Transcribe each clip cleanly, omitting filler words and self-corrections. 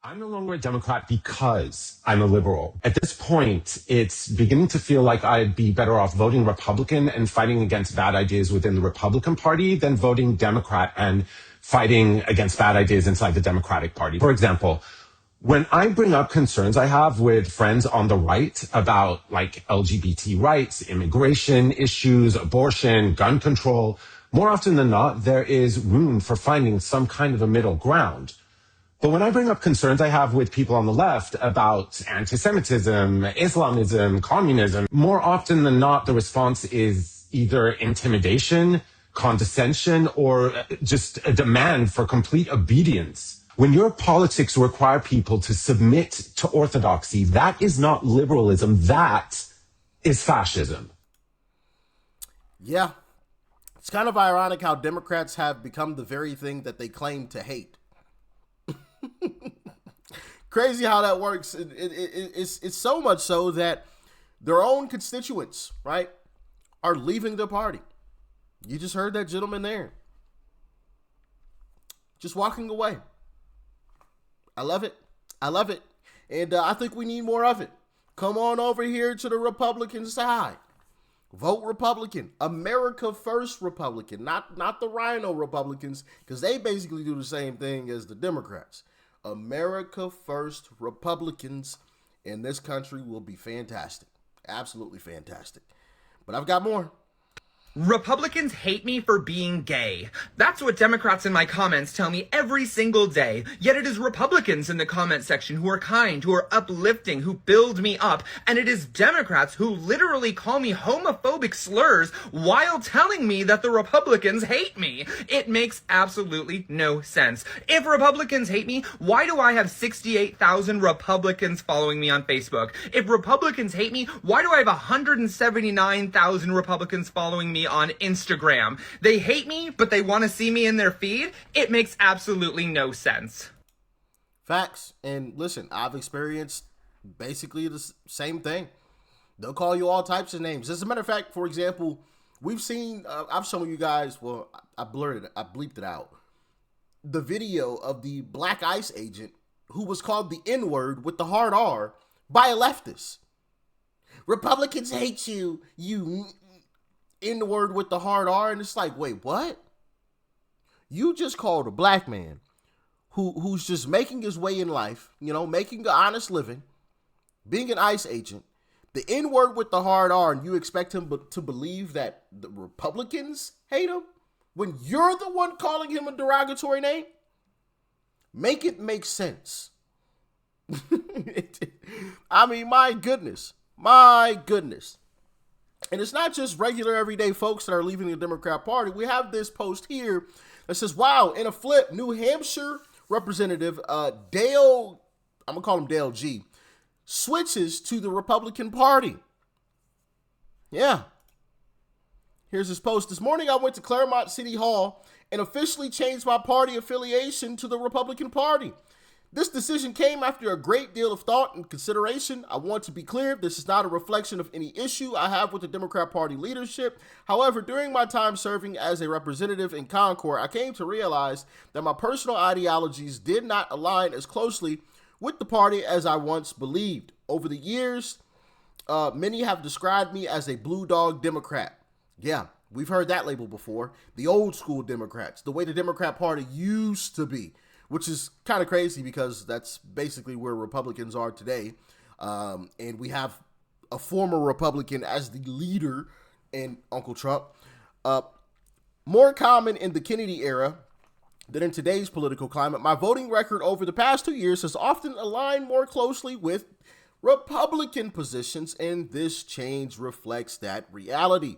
I'm no longer a Democrat because I'm a liberal. At this point, it's beginning to feel like I'd be better off voting Republican and fighting against bad ideas within the Republican Party than voting Democrat and fighting against bad ideas inside the Democratic Party. For example, when I bring up concerns I have with friends on the right about like LGBT rights, immigration issues, abortion, gun control, more often than not, there is room for finding some kind of a middle ground. But when I bring up concerns I have with people on the left about anti-Semitism, Islamism, communism, more often than not, the response is either intimidation, condescension, or just a demand for complete obedience. When your politics require people to submit to orthodoxy, that is not liberalism. That is fascism. Yeah. It's kind of ironic how Democrats have become the very thing that they claim to hate. Crazy how that works. It's so much so that their own constituents, right, are leaving the party. You just heard that gentleman there. Just walking away. I love it. I love it. And I think we need more of it. Come on over here to the Republican side. Vote Republican. America First Republican. Not the Rhino Republicans, because they basically do the same thing as the Democrats. America First Republicans in this country will be fantastic. Absolutely fantastic. But I've got more. Republicans hate me for being gay. That's what Democrats in my comments tell me every single day. Yet it is Republicans in the comment section who are kind, who are uplifting, who build me up. And it is Democrats who literally call me homophobic slurs while telling me that the Republicans hate me. It makes absolutely no sense. If Republicans hate me, why do I have 68,000 Republicans following me on Facebook? If Republicans hate me, why do I have 179,000 Republicans following me on Instagram? They hate me, but they want to see me in their feed? It makes absolutely no sense. Facts. And listen, I've experienced basically the same thing. They'll call you all types of names. As a matter of fact, for example, we've seen, I've shown you guys, well, I bleeped it out, the video of the black ICE agent who was called the N-word with the hard R by a leftist. Republicans hate you, you N-word with the hard R. And it's like, wait, what? You just called a black man who's just making his way in life, you know, making an honest living, being an ICE agent, the N-word with the hard R, and you expect him to believe that the Republicans hate him when you're the one calling him a derogatory name? Make it make sense. I mean, my goodness. And it's not just regular everyday folks that are leaving the Democrat Party. We have this post here that says, wow, in a flip, New Hampshire Representative Dale, I'm going to call him Dale G, switches to the Republican Party. Yeah. Here's his post. This morning I went to Claremont City Hall and officially changed my party affiliation to the Republican Party. This decision came after a great deal of thought and consideration. I want to be clear, this is not a reflection of any issue I have with the Democrat Party leadership. However, during my time serving as a representative in Concord, I came to realize that my personal ideologies did not align as closely with the party as I once believed. Over the years, many have described me as a blue dog Democrat. Yeah, we've heard that label before. The old school Democrats, the way the Democrat Party used to be. Which is kind of crazy because that's basically where Republicans are today. And we have a former Republican as the leader in Uncle Trump. More common in the Kennedy era than in today's political climate, my voting record over the past 2 years has often aligned more closely with Republican positions, and this change reflects that reality.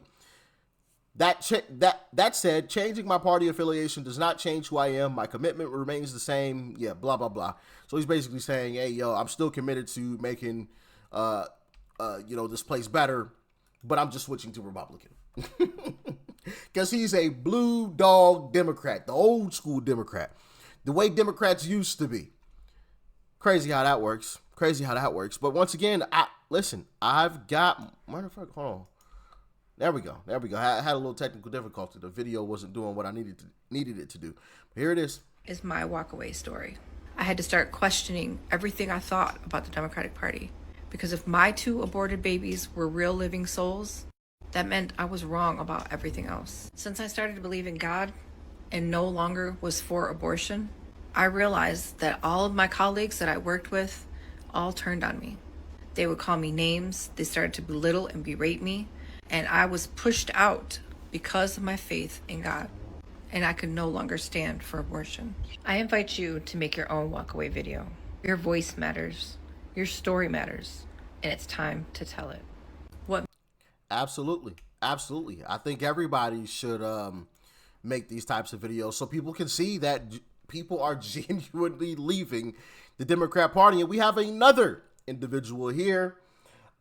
That said, changing my party affiliation does not change who I am. My commitment remains the same. Yeah, blah, blah, blah. So he's basically saying, hey, yo, I'm still committed to making, this place better, but I'm just switching to Republican. Because he's a blue dog Democrat, the old school Democrat, the way Democrats used to be. Crazy how that works. But once again, I've got, hold on. There we go. I had a little technical difficulty. The video wasn't doing what I needed it to do. But here it is. Is my walkaway story. I had to start questioning everything I thought about the Democratic Party. Because if my 2 aborted babies were real living souls, that meant I was wrong about everything else. Since I started to believe in God and no longer was for abortion, I realized that all of my colleagues that I worked with all turned on me. They would call me names, they started to belittle and berate me, and I was pushed out because of my faith in God, and I could no longer stand for abortion. I invite you to make your own walkaway video. Your voice matters, your story matters, and it's time to tell it. What? Absolutely. Absolutely. I think everybody should make these types of videos so people can see that people are genuinely leaving the Democrat Party. And we have another individual here.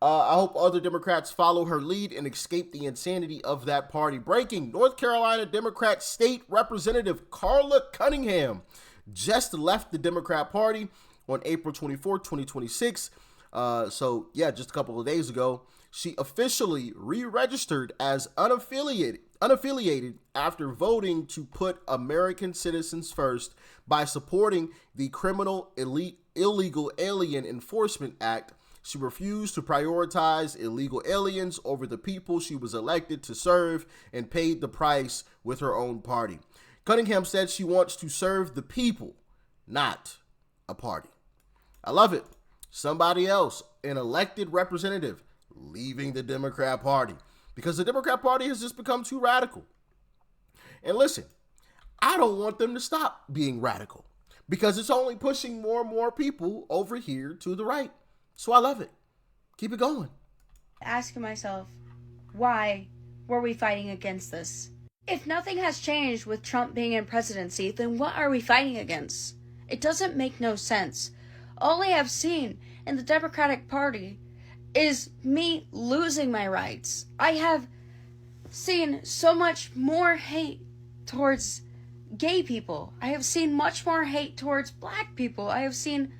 I hope other Democrats follow her lead and escape the insanity of that party. Breaking: North Carolina Democrat State Representative Carla Cunningham just left the Democrat Party on April 24, 2026. So yeah, just a couple of days ago, she officially re-registered as unaffiliated after voting to put American citizens first by supporting the Criminal Illegal Alien Enforcement Act. She refused to prioritize illegal aliens over the people she was elected to serve and paid the price with her own party. Cunningham said she wants to serve the people, not a party. I love it. Somebody else, an elected representative, leaving the Democrat Party because the Democrat Party has just become too radical. And listen, I don't want them to stop being radical because it's only pushing more and more people over here to the right. So I love it. Keep it going. Asking myself, why were we fighting against this? If nothing has changed with Trump being in presidency, then what are we fighting against? It doesn't make no sense. All I have seen in the Democratic Party is me losing my rights. I have seen so much more hate towards gay people. I have seen much more hate towards black people. I have seen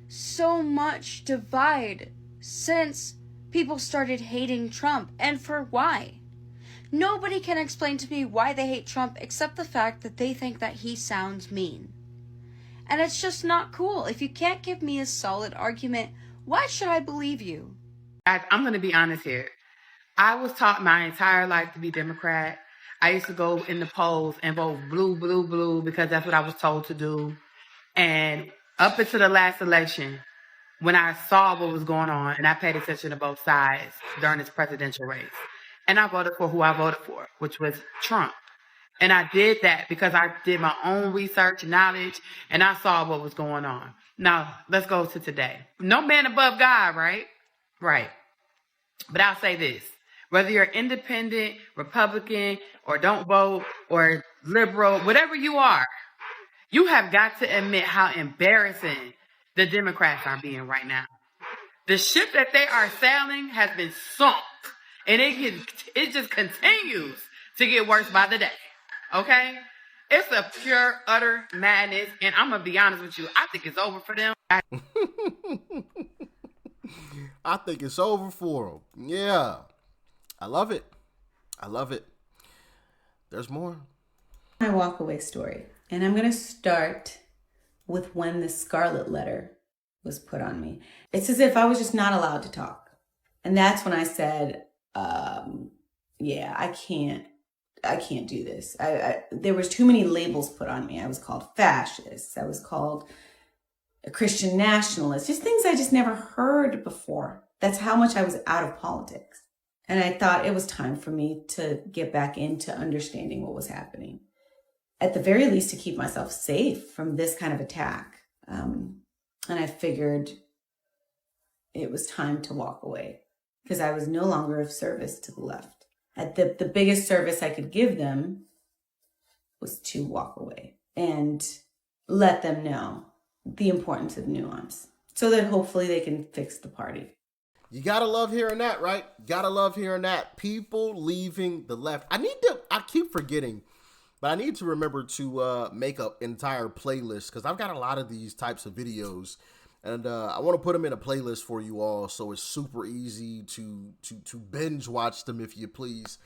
so much divide since people started hating Trump. And for why? Nobody can explain to me why they hate Trump except the fact that they think that he sounds mean. And it's just not cool. If you can't give me a solid argument, why should I believe you? I'm going to be honest here. I was taught my entire life to be Democrat. I used to go in the polls and vote blue, blue, blue because that's what I was told to do. And up until the last election, when I saw what was going on, and I paid attention to both sides during this presidential race, and I voted for who I voted for, which was Trump. And I did that because I did my own research, knowledge, and I saw what was going on. Now, let's go to today. No man above God, right? Right. But I'll say this. Whether you're independent, Republican, or don't vote, or liberal, whatever you are, you have got to admit how embarrassing the Democrats are being right now. The ship that they are sailing has been sunk, and it just continues to get worse by the day. Okay? It's a pure, utter madness, and I'm going to be honest with you. I think it's over for them. I think it's over for them. Yeah. I love it. I love it. There's more. My walkaway story. And I'm going to start with when the Scarlet Letter was put on me. It's as if I was just not allowed to talk. And that's when I said, yeah, I can't do this. There was too many labels put on me. I was called fascist. I was called a Christian nationalist. Just things I just never heard before. That's how much I was out of politics. And I thought it was time for me to get back into understanding what was happening. At the very least, to keep myself safe from this kind of attack. And I figured it was time to walk away because I was no longer of service to the left. The biggest service I could give them was to walk away and let them know the importance of nuance so that hopefully they can fix the party. You gotta love hearing that, right? Gotta love hearing that. People leaving the left. I keep forgetting, but I need to remember to make an entire playlist because I've got a lot of these types of videos. And I want to put them in a playlist for you all so it's super easy to binge watch them if you please.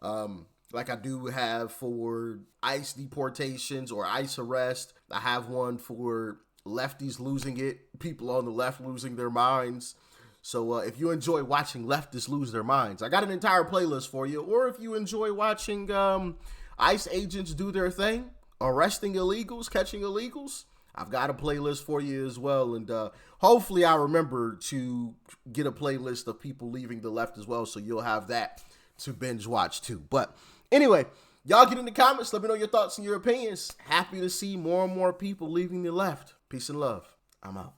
Like I do have for ICE deportations or ICE arrest. I have one for lefties losing it, people on the left losing their minds. So if you enjoy watching leftists lose their minds, I got an entire playlist for you. Or if you enjoy watching ICE agents do their thing, arresting illegals, catching illegals, I've got a playlist for you as well. And hopefully I remember to get a playlist of people leaving the left as well, so you'll have that to binge watch too. But anyway, y'all get in the comments. Let me know your thoughts and your opinions. Happy to see more and more people leaving the left. Peace and love. I'm out.